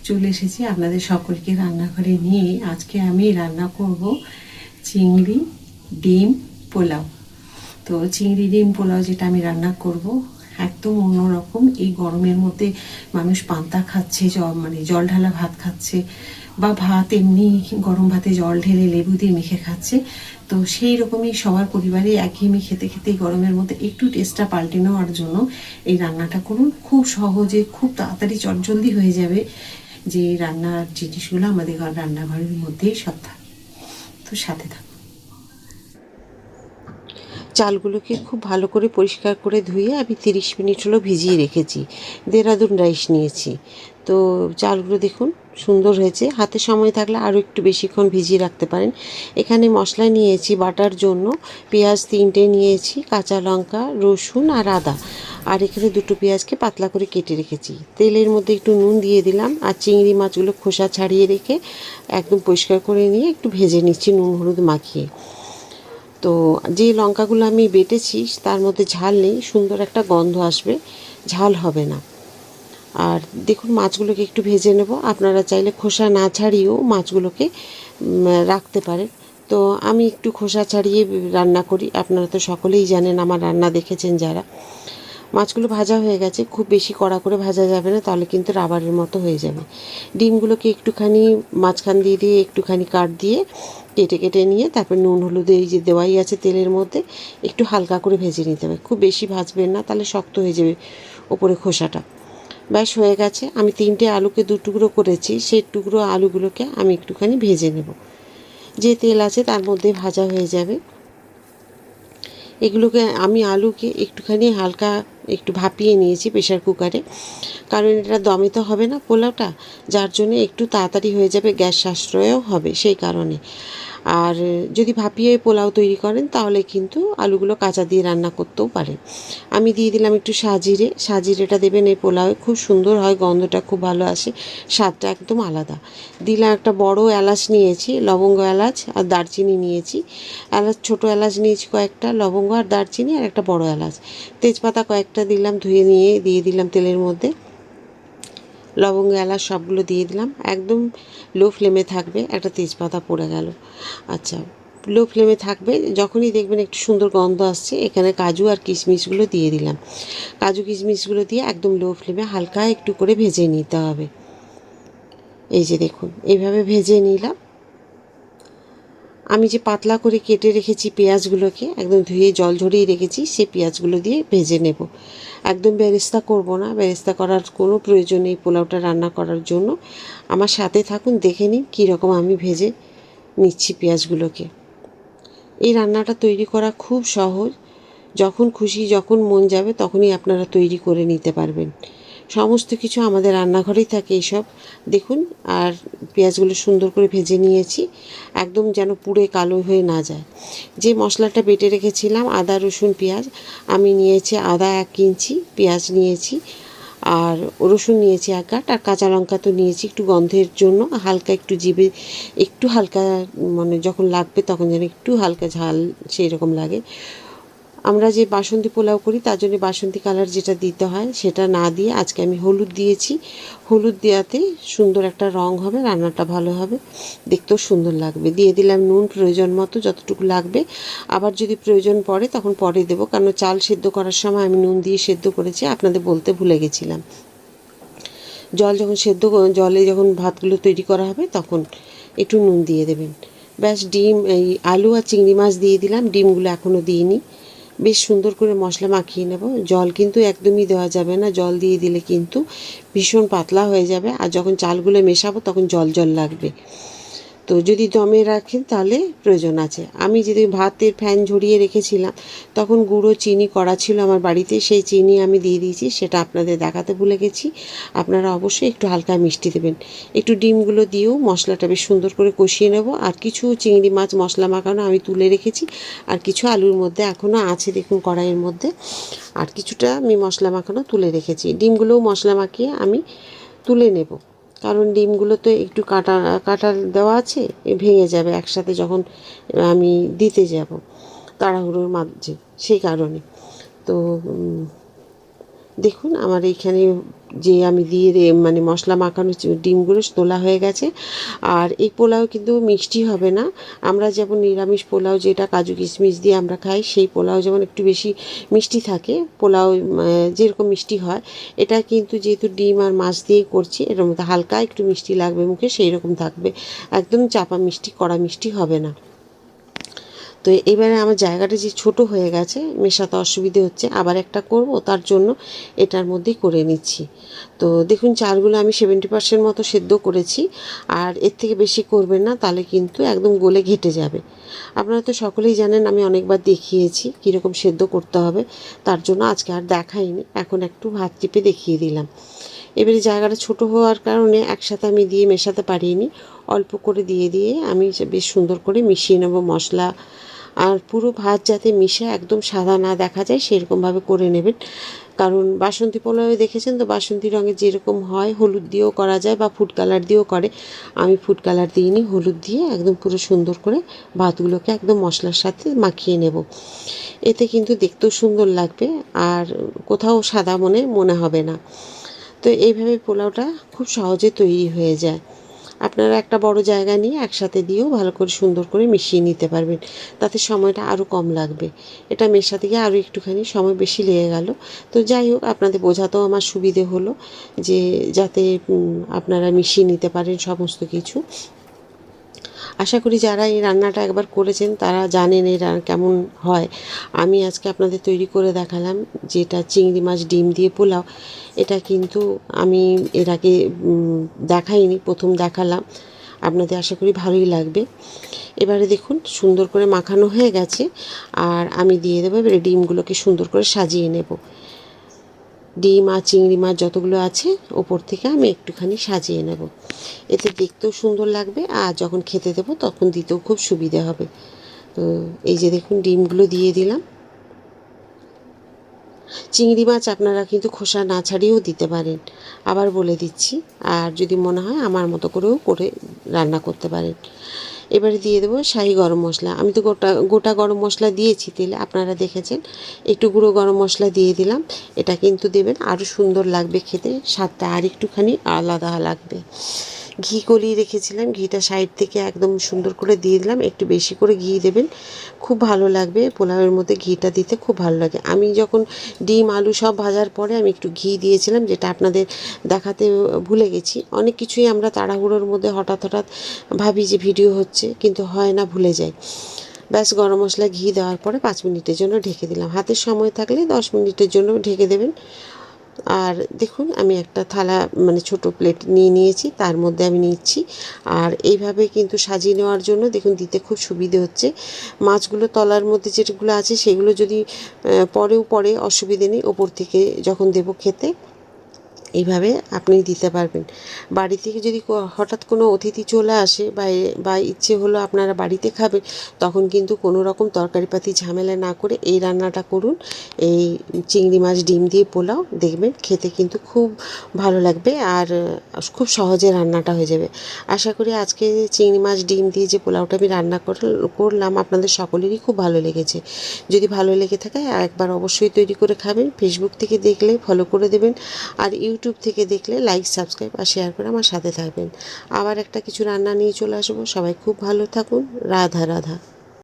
চলে এসেছি আপনাদের সকলকে রান্নাঘরে নিয়ে। আজকে আমি রান্না করব চিংড়ি ডিম পোলাও। তো চিংড়ি ডিম পোলাও যেটা আমি রান্না করব একদম অন্যরকম। এই গরমের মধ্যে মানুষ পান্তা খাচ্ছে, জল ঢালা ভাত খাচ্ছে, বা ভাত এমনি গরম ভাতে জল ঢেলে লেবু দিয়ে মেখে খাচ্ছে। তো সেই রকমই সবার পরিবারে একঘেয়েমি খেতে খেতে গরমের মধ্যে একটু টেস্টটা পাল্টে নেওয়ার জন্য এই রান্নাটা করুন। খুব সহজে, খুব তাড়াতাড়ি চটজলদি হয়ে যাবে। যে রান্নার জিনিসগুলো আমাদের রান্নাঘরের মধ্যেই সব থাকে। তো সাথে থাকুন। চালগুলোকে খুব ভালো করে পরিষ্কার করে ধুয়ে আমি 30 মিনিট হলো ভিজিয়ে রেখেছি। দেরাদুন রাইস নিয়েছি। তো চালগুলো দেখুন সুন্দর হয়েছে। হাতে সময় থাকলে আরও একটু বেশিক্ষণ ভিজিয়ে রাখতে পারেন। এখানে মশলা নিয়েছি বাটার জন্য। পেঁয়াজ 3টে নিয়েছি, কাঁচা লঙ্কা, রসুন আর আদা। আর এখানে 2টো পেঁয়াজকে পাতলা করে কেটে রেখেছি। তেলের মধ্যে একটু নুন দিয়ে দিলাম। আর চিংড়ি মাছগুলো খোসা ছাড়িয়ে রেখে একদম পরিষ্কার করে নিয়ে একটু ভেজে নিচ্ছি নুন হলুদ মাখিয়ে। তো যে লঙ্কাগুলো আমি বেটেছি তার মধ্যে ঝাল নেই, সুন্দর একটা গন্ধ আসবে, ঝাল হবে না। আর দেখুন মাছগুলোকে একটু ভেজে নেব। আপনারা চাইলে খোসা না ছাড়িয়েও মাছগুলোকে রাখতে পারেন। তো আমি একটু খোসা ছাড়িয়ে রান্না করি। আপনারা তো সকলেই জানেন, আমার রান্না দেখেছেন যারা। মাছগুলো ভাজা হয়ে গেছে। খুব বেশি কড়া করে ভাজা যাবে না, তাহলে কিন্তু রাবারের মতো হয়ে যাবে। ডিমগুলোকে একটুখানি মাঝখান দিয়ে দিয়ে একটুখানি কাট দিয়ে কেটে কেটে নিয়ে তারপর নুন হলুদ এই যে দেওয়াই আছে তেলের মধ্যে একটু হালকা করে ভেজে নিতে হবে। খুব বেশি ভাজবেন না, তাহলে শক্ত হয়ে যাবে ওপরে খোসাটা। ব্যাস হয়ে গেছে। আমি 3টে আলুকে 2 টুকরো করেছি। সেই টুকরো আলুগুলোকে আমি একটুখানি ভেজে নেব। যে তেল আছে তার মধ্যে ভাজা হয়ে যাবে। এগুলোকে আমি আলুকে একটুখানি হালকা একটু ভাপিয়ে নিয়েছি প্রেশার কুকারে, কারণ এটা দমে তো হবে না পোলাওটা, যার জন্য একটু তাড়াতাড়ি হয়ে যাবে, গ্যাস সাশ্রয়ও হবে সেই কারণে। আর যদি ভাপিয়ে পোলাও তৈরি করেন তাহলে কিন্তু আলুগুলো কাঁচা দিয়ে রান্না করতেও পারেন। আমি দিয়ে দিলাম একটু সাজিরে। সাজিরেটা দেবেন এই পোলাওয়ে, খুব সুন্দর হয়, গন্ধটা খুব ভালো আসে, স্বাদটা একদম আলাদা। দিলাম একটা বড় এলাচ নিয়েছি, লবঙ্গ এলাচ আর দারচিনি নিয়েছি। এলাচ ছোটো এলাচ নিয়েছি কয়েকটা, লবঙ্গ আর দারচিনি আর একটা বড় এলাচ। তেজপাতা কয়েকটা দিলাম, ধুয়ে নিয়ে দিয়ে দিলাম তেলের মধ্যে। লবঙ্গ এলাচ সবগুলো দিয়ে দিলাম। একদম লো ফ্লেমে থাকবে। একটা তেজপাতা পড়ে গেল। আচ্ছা, লো ফ্লেমে থাকবে। যখনই দেখবেন একটু সুন্দর গন্ধ আসছে, এখানে কাজু আর কিশমিশগুলো দিয়ে দিলাম। কাজু কিশমিশগুলো দিয়ে একদম লো ফ্লেমে হালকা একটু করে ভেজে নিতে হবে। এই যে দেখুন এইভাবে ভেজে নিলাম। আমি যে পাতলা করে কেটে রেখেছি পেঁয়াজগুলোকে, একদম ধুয়ে জল ঝরিয়ে রেখেছি, সেই পেঁয়াজগুলো দিয়ে ভেজে নেব। একদম বেরেস্তা করব না, বেরেস্তা করার কোনো প্রয়োজন নেই পোলাওটা রান্না করার জন্য। আমার সাথে থাকুন, দেখে নিন কীরকম আমি ভেজে নিচ্ছি পেঁয়াজগুলোকে। এই রান্নাটা তৈরি করা খুব সহজ। যখন খুশি, যখন মন যাবে তখনই আপনারা তৈরি করে নিতে পারবেন। সমস্ত কিছু আমাদের রান্নাঘরেই থাকে এইসব। দেখুন, আর পেঁয়াজগুলো সুন্দর করে ভেজে নিয়েছি, একদম যেন পুড়ে কালো হয়ে না যায়। যে মশলাটা বেটে রেখেছিলাম আদা রসুন পেঁয়াজ, আমি নিয়েছি আদা 1 ইঞ্চি, পেঁয়াজ নিয়েছি আর রসুন নিয়েছি 1 গাঁট, আর কাঁচা লঙ্কা তো নিয়েছি একটু গন্ধের জন্য, হালকা একটু জিভে একটু হালকা, মানে যখন লাগবে তখন যেন একটু হালকা ঝাল সেই রকম লাগে। আমরা যে বাসন্তী পোলাও করি তার জন্য বাসন্তী কালার যেটা দিতে হয় সেটা না দিয়ে আজকে আমি হলুদ দিয়েছি। হলুদ দেওয়াতে সুন্দর একটা রং হবে, রান্নাটা ভালো হবে, দেখতেও সুন্দর লাগবে। দিয়ে দিলাম নুন প্রয়োজন মতো, যতটুকু লাগবে। আবার যদি প্রয়োজন পড়ে তখন পরে দেবো, কারণ চাল সেদ্ধ করার সময় আমি নুন দিয়ে সেদ্ধ করেছি, আপনাদের বলতে ভুলে গেছিলাম। জলে যখন ভাতগুলো তৈরি করা হবে তখন একটু নুন দিয়ে দেবেন। ব্যাস, ডিম এই আলু আর চিংড়ি মাছ দিয়ে দিলাম। ডিমগুলো এখনও দিইনি। বেশ সুন্দর করে মশলা মাখিয়ে নেব। জল কিন্তু একদমই দেওয়া যাবে না, জল দিয়ে দিলে কিন্তু ভীষণ পাতলা হয়ে যাবে, আর যখন চালগুলো মেশাবো তখন জল জল লাগবে। তো যদি দমে রাখেন তাহলে প্রয়োজন আছে। আমি যদি ভাতের ফ্যান ঝরিয়ে রেখেছিলাম তখন গুঁড়ো চিনি করা ছিল আমার বাড়িতে, সেই চিনি আমি দিয়ে দিয়েছি, সেটা আপনাদের দেখাতে ভুলে গেছি। আপনারা অবশ্যই একটু হালকা মিষ্টি দেবেন। একটু ডিমগুলো দিয়েও মশলাটা বেশ সুন্দর করে কষিয়ে নেব। আর কিছু চিংড়ি মাছ মশলা মাখানো আমি তুলে রেখেছি, আর কিছু আলুর মধ্যে এখনও আছে দেখুন কড়াইয়ের মধ্যে, আর কিছুটা আমি মশলা মাখানো তুলে রেখেছি। ডিমগুলোও মশলা মাখিয়ে আমি তুলে নেব, কারণ ডিমগুলো তো একটু কাটা কাটা দেওয়া আছে, ভেঙে যাবে একসাথে যখন আমি দিতে যাব তাড়াহুড়োর মাঝে, সেই কারণে। তো দেখুন আমার এইখানে যে আমি দিয়ে মানে মশলা মাখানো ডিমগুলো তোলা হয়ে গেছে। আর এই পোলাও কিন্তু মিষ্টি হবে না। আমরা যেমন নিরামিষ পোলাও যেটা কাজু কিশমিশ দিয়ে আমরা খাই, সেই পোলাও যেমন একটু বেশি মিষ্টি থাকে, পোলাও যেরকম মিষ্টি হয়, এটা কিন্তু যেহেতু ডিম আর মাছ দিয়ে করছি, এর মধ্যে হালকা একটু মিষ্টি লাগবে মুখে, সেই রকম থাকবে। একদম চাপা মিষ্টি, কড়া মিষ্টি হবে না। তো এবারে আমার জায়গাটা যে ছোট হয়ে গেছে, মেশাতে অসুবিধে হচ্ছে, আবার একটা করব, তার জন্য এটার মধ্যেই করে নিচ্ছি। তো দেখুন চালগুলো আমি 70% মতো সেদ্ধ করেছি। আর এর থেকে বেশি করবেন না, তাহলে কিন্তু একদম গলে ঘেটে যাবে। আপনারা তো সকলেই জানেন, আমি অনেকবার দেখিয়েছি কীরকম সেদ্ধ করতে হবে, তার জন্য আজকে আর দেখাইনি, এখন একটু হাত টিপে দেখিয়ে দিলাম। এবারে জায়গাটা ছোট হওয়ার কারণে একসাথে আমি দিয়ে মেশাতে পারিনি, অল্প করে দিয়ে আমি বেশ সুন্দর করে মিশিয়ে নেব মশলা। আর পুরো ভাত যাতে মিশে একদম সাদা না দেখা যায় সেরকমভাবে করে নেবেন। কারণ বাসন্তী পোলাও দেখেছেন তো, বাসন্তী রঙের যেরকম হয়, হলুদ দিয়েও করা যায় বা ফুড কালার দিয়েও করে। আমি ফুড কালার দিইনি, হলুদ দিয়ে একদম পুরো সুন্দর করে ভাতগুলোকে একদম মশলার সাথে মাখিয়ে নেব। এতে কিন্তু দেখতেও সুন্দর লাগবে, আর কোথাও সাদা মনে হবে না। তো এইভাবে পোলাওটা খুব সহজে তৈরি হয়ে যায়। আপনারা একটা বড় জায়গা নিয়ে একসাথে দিয়েও ভালো করে সুন্দর করে মিশিয়ে নিতে পারবেন, তাতে সময়টা আরও কম লাগবে। এটা মেশাতে গিয়ে আরও একটুখানি সময় বেশি লেগে গেল। তো যাই হোক, আপনাদের বোঝাতেও আমার সুবিধে হলো, যে যাতে আপনারা মিশিয়ে নিতে পারেন সমস্ত কিছু। আশা করি যারা এই রান্নাটা একবার করেছেন তারা জানেন এই কেমন হয়। আমি আজকে আপনাদের তৈরি করে দেখালাম, যেটা চিংড়ি মাছ ডিম দিয়ে পোলাও। এটা কিন্তু আমি এর আগে দেখাইনি, প্রথম দেখালাম। আপনাদের আশা করি ভালোই লাগবে। এবারে দেখুন সুন্দর করে মাখানো হয়ে গেছে, আর আমি দিয়ে দেবো। এবারে ডিমগুলোকে সুন্দর করে সাজিয়ে নেব। ডিম আর চিংড়ি মাছ যতগুলো আছে ওপর থেকে আমি একটুখানি সাজিয়ে নেব, এতে দেখতেও সুন্দর লাগবে, আর যখন খেতে দেবো তখন দিতেও খুব সুবিধে হবে। তো এই যে দেখুন ডিমগুলো দিয়ে দিলাম। চিংড়ি মাছ আপনারা কিন্তু খোসা না ছাড়িয়েও দিতে পারেন, আবার বলে দিচ্ছি। আর যদি মনে হয় আমার মতো করেও করে রান্না করতে পারেন। এবারে দিয়ে দেবো শাহি গরম মশলা। আমি তো গোটা গরম মশলা দিয়েছি তেলে, আপনারা দেখেছেন। একটু গুঁড়ো গরম মশলা দিয়ে দিলাম। এটা কিন্তু দেবেন, আরও সুন্দর লাগবে খেতে, স্বাদটা আর একটুখানি আলাদা লাগবে। ঘি গলিয়ে রেখেছিলাম, ঘিটা সাইড থেকে একদম সুন্দর করে দিয়ে দিলাম। একটু বেশি করে ঘি দেবেন, খুব ভালো লাগবে। পোলাওয়ের মধ্যে ঘিটা দিতে খুব ভালো লাগে। আমি যখন ডিম আলু সব ভাজার পরে আমি একটু ঘি দিয়েছিলাম, যেটা আপনাদের দেখাতে ভুলে গেছি। অনেক কিছুই আমরা তাড়াহুড়োর মধ্যে হঠাৎ ভাবি যে ভিডিও হচ্ছে, কিন্তু হয় না, ভুলে যাই। ব্যাস গরম মশলা ঘি দেওয়ার পরে 5 মিনিটের জন্য ঢেকে দিলাম। হাতের সময় থাকলে 10 মিনিটের জন্য ঢেকে দেবেন। আর দেখুন আমি একটা থালা মানে ছোট প্লেট নিয়েছি, তার মধ্যে আমি নিচ্ছি। আর এইভাবে কিন্তু সাজিয়ে নেওয়ার জন্য দেখুন দিতে খুব সুবিধে হচ্ছে। মাছগুলো তলার মধ্যে যেগুলো আছে সেগুলো যদি পরে অসুবিধে নেই, ওপর থেকে যখন দেবো খেতে এইভাবে আপনি দিতে পারবেন। বাড়ি থেকে যদি হঠাৎ কোনো অতিথি চলে আসে বা ইচ্ছে হলো আপনারা বাড়িতে খাবেন, তখন কিন্তু কোনো রকম তরকারিপাতি ঝামেলা না করে এই রান্নাটা করুন। এই চিংড়ি মাছ ডিম দিয়ে পোলাও, দেখবেন খেতে কিন্তু খুব ভালো লাগবে, আর খুব সহজে রান্নাটা হয়ে যাবে। আশা করি আজকে চিংড়ি মাছ ডিম দিয়ে যে পোলাওটা আমি রান্না করলাম আপনাদের সকলেরই খুব ভালো লেগেছে। যদি ভালো লেগে থাকে একবার অবশ্যই তৈরি করে খাবেন। ফেসবুক থেকে দেখলে ফলো করে দেবেন, আর ইউটিউব থেকে দেখলে লাইক, সাবস্ক্রাইব আর শেয়ার করে আমার সাথে থাকবেন। আবার একটা কিছু রান্না নিয়ে চলে আসবো। সবাই খুব ভালো থাকুন। রাধা রাধা।